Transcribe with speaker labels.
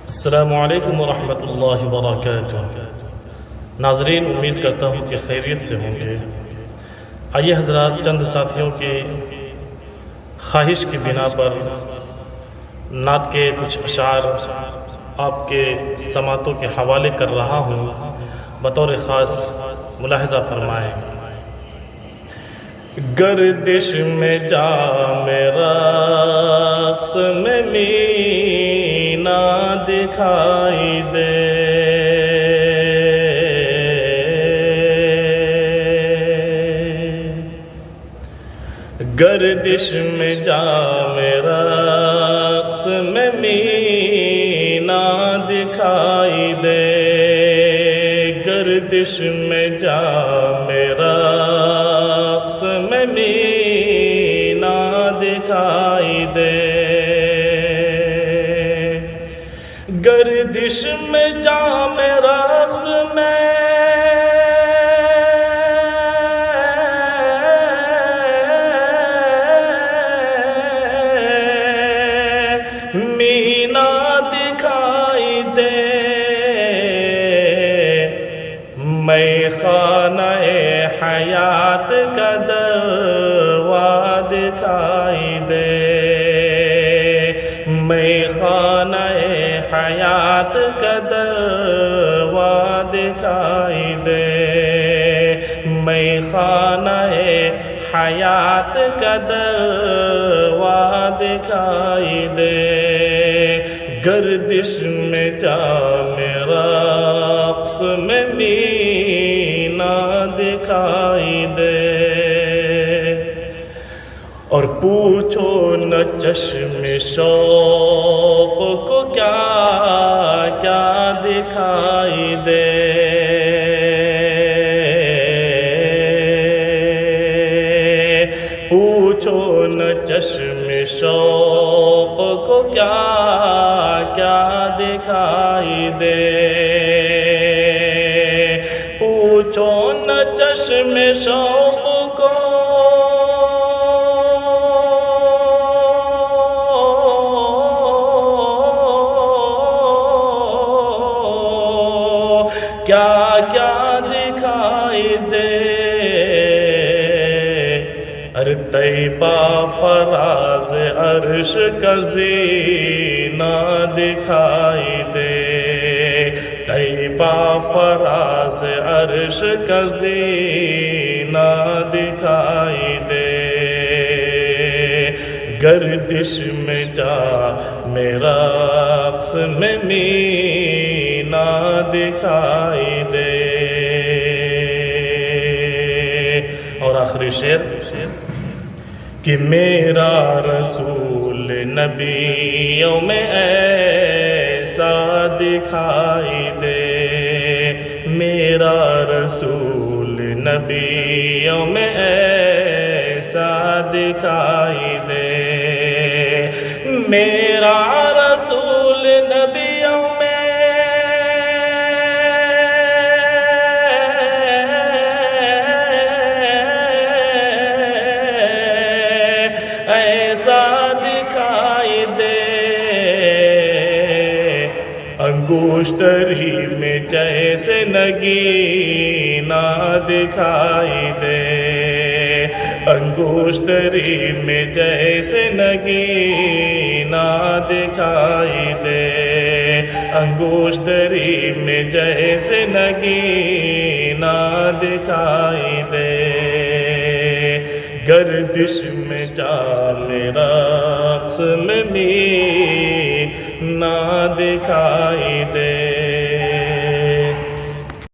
Speaker 1: السلام علیکم ورحمۃ اللہ وبرکاتہ۔ ناظرین، امید کرتا ہوں کہ خیریت سے ہوں گے۔ آئیے حضرات، چند ساتھیوں کی خواہش کی بنا پر نعت کے کچھ اشعار آپ کے سماعتوں کے حوالے کر رہا ہوں، بطور خاص ملاحظہ فرمائیں۔ گردش میں جام رقص میں مینا دکھائی دے، گردش میں جام رقص میں مینا دکھائی دے، گردش میں جام رقص میں مینا دکھائی دے، گردش میں جام رقص میں مینا دکھائی دے، میں خانہ حیات کا دروا دکھائی دے، میں خانہ حیات کا دروا دکھائی دے، میں خانہ حیات کا دروا دکھائی دے، گردش میں جام رقص میں مینا دکھائی دے، اور پوچھو نہ چشم شوق کو کیا کیا دکھائی دے، پوچھو نہ چشم شوق کو کیا کیا دکھائی دے، پوچھو نہ چشم شوق کو کیا کیا دکھائی دے، ار طیبہ فراز عرش کا زینہ دکھائی دے، طیبہ فراز عرش کا زینہ دکھائی دے، گردش میں جام رقص میں مینا دکھائی دے۔ اور آخری شعر کہ میرا رسول نبیوں میں ایسا دکھائی دے، میرا رسول نبیوں میں ایسا دکھائی دے، میرا رسول نبیوں میں ایسا دکھائی دے، انگوشتری میں جیسے نگینہ دکھائی دے، انگوشتری میں جیسے نگینہ دکھائی دے، انگوشتری میں جیسے نگینہ دکھائی دے، گردش میں جام رقص میں مینا دکھائی دے۔